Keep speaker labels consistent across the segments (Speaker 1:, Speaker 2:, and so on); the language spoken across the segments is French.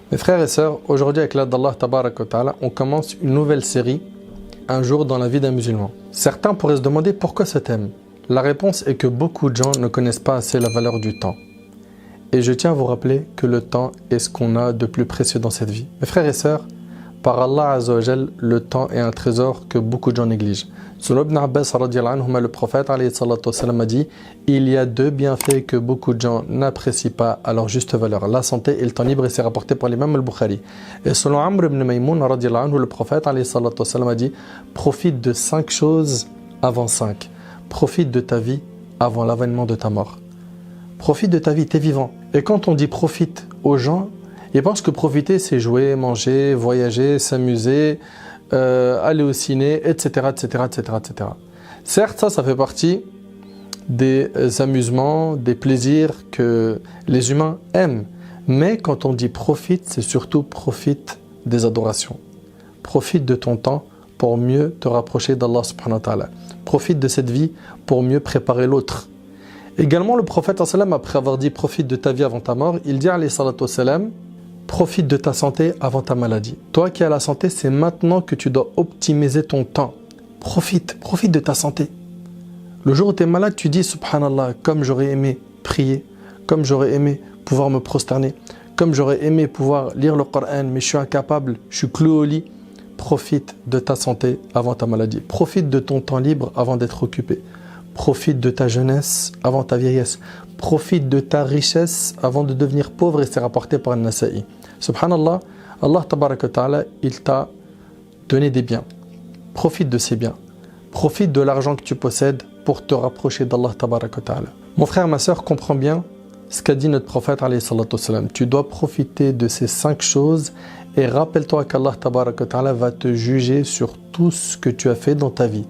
Speaker 1: Mes frères et sœurs, aujourd'hui avec l'aide d'Allah Tabaraka wa Ta'ala, on commence une nouvelle série, un jour dans la vie d'un musulman. Certains pourraient se demander pourquoi ce thème. La réponse est que beaucoup de gens ne connaissent pas assez la valeur du temps. Et je tiens à vous rappeler que le temps est ce qu'on a de plus précieux dans cette vie. Mes frères et sœurs, par Allah Azza wa Jal, le temps est un trésor que beaucoup de gens négligent. Selon Ibn Abbas, le prophète a dit « Il y a deux bienfaits que beaucoup de gens n'apprécient pas à leur juste valeur, la santé et le temps libre » et c'est rapporté par l'imam al-Bukhari. Et selon Amr ibn Maymoun, le prophète a dit « Profite de 5 choses avant 5. Profite de ta vie avant l'avènement de ta mort. » Profite de ta vie, t'es vivant. Et quand on dit profite aux gens, ils pensent que profiter c'est jouer, manger, voyager, s'amuser, aller au ciné, etc., etc., etc., etc. Certes, ça fait partie des amusements, des plaisirs que les humains aiment. Mais quand on dit profite, c'est surtout profite des adorations. Profite de ton temps pour mieux te rapprocher d'Allah subhanahu wa ta'ala. Profite de cette vie pour mieux préparer l'autre. Également, le prophète, après avoir dit profite de ta vie avant ta mort, il dit alayhi salatu wassalam, profite de ta santé avant ta maladie. Toi qui as la santé, c'est maintenant que tu dois optimiser ton temps. Profite de ta santé. Le jour où tu es malade, tu dis subhanallah, comme j'aurais aimé prier, comme j'aurais aimé pouvoir me prosterner, comme j'aurais aimé pouvoir lire le Coran, mais je suis incapable, je suis cloué au lit. Profite de ta santé avant ta maladie. Profite de ton temps libre avant d'être occupé. Profite de ta jeunesse avant ta vieillesse. Profite de ta richesse avant de devenir pauvre et c'est rapporté par An-Nasa'i. Subhanallah, Allah Tabaraka wa Ta'ala, il t'a donné des biens. Profite de ces biens. Profite de l'argent que tu possèdes pour te rapprocher d'Allah Tabaraka wa Ta'ala. Mon frère, ma soeur, comprends bien ce qu'a dit notre prophète alayhi salatu wassalam. Tu dois profiter de ces 5 choses et rappelle-toi qu'Allah Tabaraka wa Ta'ala va te juger sur tout ce que tu as fait dans ta vie.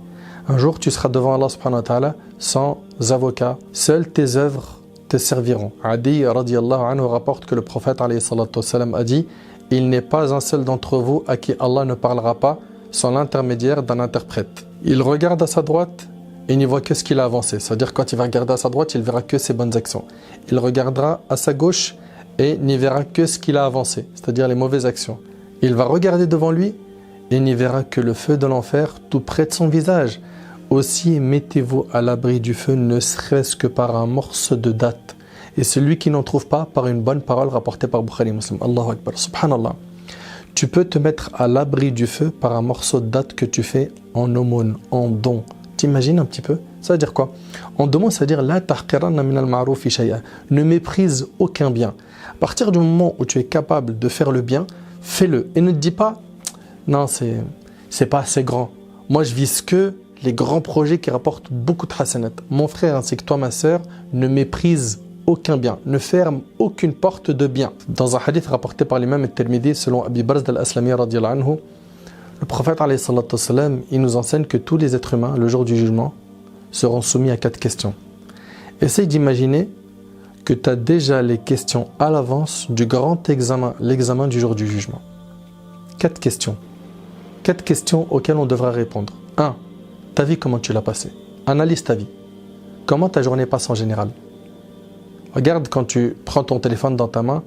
Speaker 1: Un jour, tu seras devant Allah subhanahu wa ta'ala sans avocat. Seules tes œuvres te serviront. Adi radiyallahu anhu rapporte que le prophète alayhi salatu wassalam a dit « Il n'est pas un seul d'entre vous à qui Allah ne parlera pas sans l'intermédiaire d'un interprète. » Il regarde à sa droite et il n'y voit que ce qu'il a avancé. C'est-à-dire quand il va regarder à sa droite, il verra que ses bonnes actions. Il regardera à sa gauche et n'y verra que ce qu'il a avancé, c'est-à-dire les mauvaises actions. Il va regarder devant lui et n'y verra que le feu de l'enfer tout près de son visage. Aussi, mettez-vous à l'abri du feu, ne serait-ce que par un morceau de date. Et celui qui n'en trouve pas, par une bonne parole rapportée par Bukhari Muslim. Allahu Akbar, subhanallah. Tu peux te mettre à l'abri du feu par un morceau de date que tu fais en aumône, en don. T'imagines un petit peu? Ça veut dire quoi? En deux mots, ça veut dire la tahqiranna min al-ma'rufi shay'a. Ne méprise aucun bien. À partir du moment où tu es capable de faire le bien, fais-le. Et ne te dis pas, non, c'est pas assez grand. Moi, je vise que les grands projets qui rapportent beaucoup de hasanat. Mon frère ainsi que toi, ma sœur, ne méprise aucun bien, ne ferme aucune porte de bien. Dans un hadith rapporté par l'imam al-Tirmidhi, selon Abi Barzd al-Aslami radiyallahu anhu, le prophète alayhi salatu wassalam, il nous enseigne que tous les êtres humains, le jour du jugement, seront soumis à 4 questions. Essaye d'imaginer que tu as déjà les questions à l'avance du grand examen, l'examen du jour du jugement. 4 questions. 4 questions auxquelles on devra répondre. 1. Ta vie, comment tu l'as passée? Analyse ta vie. Comment ta journée passe en général? Regarde quand tu prends ton téléphone dans ta main,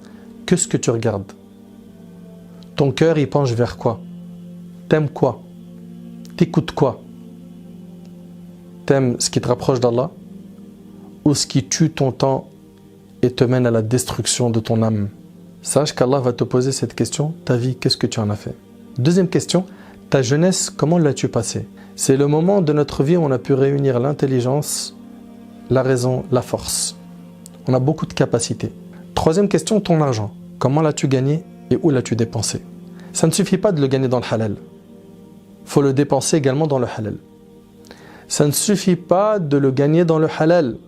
Speaker 1: qu'est-ce que tu regardes? Ton cœur, il penche vers quoi? T'aimes quoi? T'écoutes quoi? T'aimes ce qui te rapproche d'Allah ou ce qui tue ton temps et te mène à la destruction de ton âme? Sache qu'Allah va te poser cette question. Ta vie, qu'est-ce que tu en as fait? Deuxième question, ta jeunesse, comment l'as-tu passée? C'est le moment de notre vie où on a pu réunir l'intelligence, la raison, la force. On a beaucoup de capacités. Troisième question, ton argent. Comment l'as-tu gagné et où l'as-tu dépensé? Ça ne suffit pas de le gagner dans le halal. Il faut le dépenser également dans le halal. Ça ne suffit pas de le gagner dans le halal.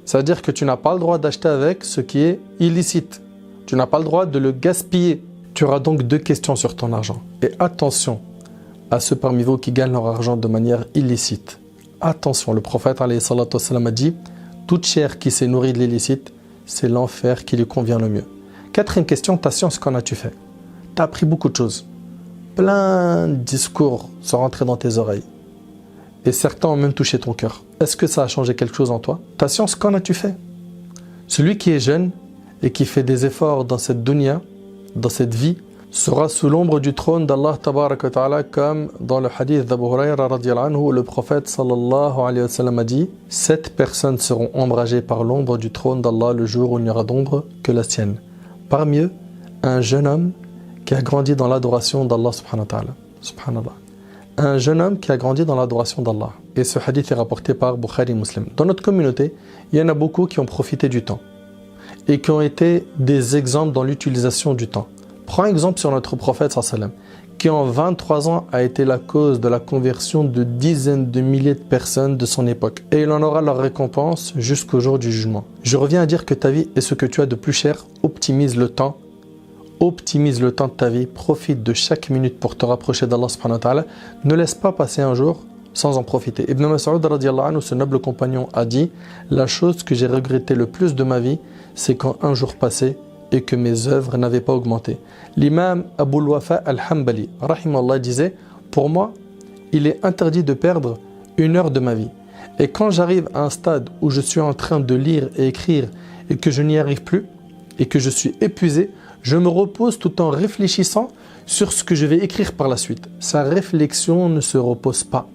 Speaker 1: C'est-à-dire que tu n'as pas le droit d'acheter avec ce qui est illicite. Tu n'as pas le droit de le gaspiller. Tu auras donc 2 questions sur ton argent. Et attention à ceux parmi vous qui gagnent leur argent de manière illicite. Attention, le prophète alayhi salatu wassalam a dit « Toute chair qui s'est nourrie de l'illicite, c'est l'enfer qui lui convient le mieux. » 4e question, ta science, qu'en as-tu fait? Tu as appris beaucoup de choses. Plein de discours sont rentrés dans tes oreilles. Et certains ont même touché ton cœur. Est-ce que ça a changé quelque chose en toi? Ta science, qu'en as-tu fait? Celui qui est jeune et qui fait des efforts dans cette dunya, dans cette vie sera sous l'ombre du trône d'Allah tabaraka wa ta'ala, comme dans le hadith d'Abu Hurayra radiyallahu anhu, où le prophète sallallahu alayhi wa sallam a dit: 7 personnes seront ombragées par l'ombre du trône d'Allah le jour où il n'y aura d'ombre que la sienne. Parmi eux, un jeune homme qui a grandi dans l'adoration d'Allah subhanahu wa ta'ala. Subhanallah. Un jeune homme qui a grandi dans l'adoration d'Allah. Et ce hadith est rapporté par Bukhari Muslim. Dans notre communauté, il y en a beaucoup qui ont profité du temps et qui ont été des exemples dans l'utilisation du temps. Prends exemple sur notre prophète sallam, qui en 23 ans a été la cause de la conversion de dizaines de milliers de personnes de son époque. Et il en aura leur récompense jusqu'au jour du jugement. Je reviens à dire que ta vie est ce que tu as de plus cher. Optimise le temps. Optimise le temps de ta vie. Profite de chaque minute pour te rapprocher d'Allah subhanahu wa ta'ala. Ne laisse pas passer un jour sans en profiter. Ibn Mas'ud radiyallahu anhu, ce noble compagnon, a dit: la chose que j'ai regretté le plus de ma vie, c'est quand un jour passait et que mes œuvres n'avaient pas augmenté. L'imam Abul Wafa al-Hanbali rahimallah disait: pour moi, il est interdit de perdre 1 heure de ma vie. Et quand j'arrive à un stade où je suis en train de lire et écrire et que je n'y arrive plus et que je suis épuisé, je me repose tout en réfléchissant sur ce que je vais écrire par la suite. Sa réflexion ne se repose pas.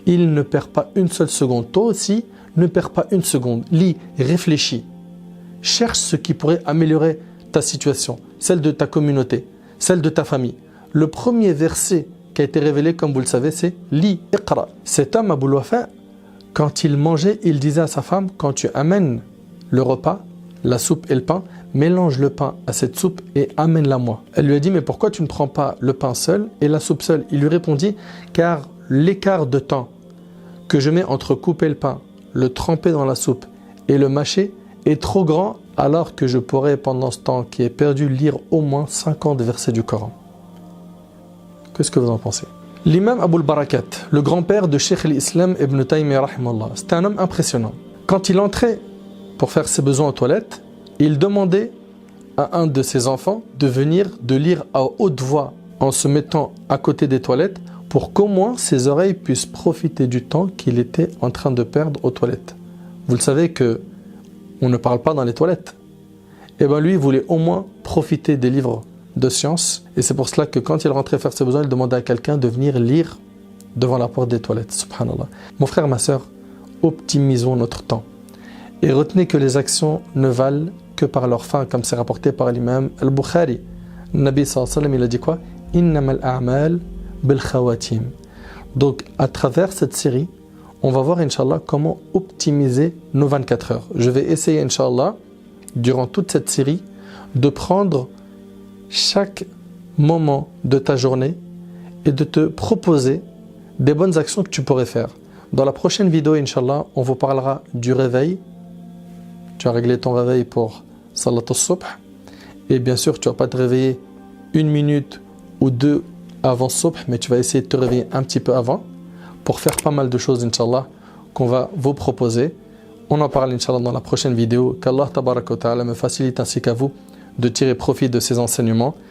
Speaker 1: Il ne perd pas une seule seconde. Toi aussi, ne perds pas une seconde. Lis, réfléchis. Cherche ce qui pourrait améliorer ta situation, celle de ta communauté, celle de ta famille. Le premier verset qui a été révélé, comme vous le savez, c'est « Li, iqra ». Cet homme, Abul Wafa, quand il mangeait, il disait à sa femme: quand tu amènes le repas, la soupe et le pain, mélange le pain à cette soupe et amène-la moi. Elle lui a dit: mais pourquoi tu ne prends pas le pain seul et la soupe seule? Il lui répondit: car l'écart de temps que je mets entre couper le pain, le tremper dans la soupe et le mâcher est trop grand, alors que je pourrais, pendant ce temps qui est perdu, lire au moins 50 versets du Coran. Qu'est-ce que vous en pensez? L'imam Abul Barakat, le grand-père de Cheikh al-Islam Ibn Taymiyyah rahimallah, c'était un homme impressionnant. Quand il entrait pour faire ses besoins aux toilettes, il demandait à un de ses enfants de venir de lire à haute voix en se mettant à côté des toilettes, pour qu'au moins ses oreilles puissent profiter du temps qu'il était en train de perdre aux toilettes. Vous le savez que on ne parle pas dans les toilettes. Et bien lui, il voulait au moins profiter des livres de science. Et c'est pour cela que quand il rentrait faire ses besoins, il demandait à quelqu'un de venir lire devant la porte des toilettes. Subhanallah. Mon frère, ma soeur, optimisons notre temps. Et retenez que les actions ne valent que par leur fin, comme c'est rapporté par l'imam al-Bukhari. Le Nabi sallallahu alayhi wa sallam, il a dit quoi? Innamal a'mal bil khawatim. Donc, à travers cette série, on va voir, Inch'Allah, comment optimiser nos 24 heures. Je vais essayer, Inch'Allah, durant toute cette série, de prendre chaque moment de ta journée et de te proposer des bonnes actions que tu pourrais faire. Dans la prochaine vidéo, Inch'Allah, on vous parlera du réveil. Tu as réglé ton réveil pour Salat al-Subh. Et bien sûr, tu ne vas pas te réveiller 1 minute ou 2 avant Subh, mais tu vas essayer de te réveiller un petit peu avant, pour faire pas mal de choses, Inch'Allah, qu'on va vous proposer. On en parle, Inch'Allah, dans la prochaine vidéo. Qu'Allah tabaraka wa ta'ala me facilite ainsi qu'à vous de tirer profit de ces enseignements.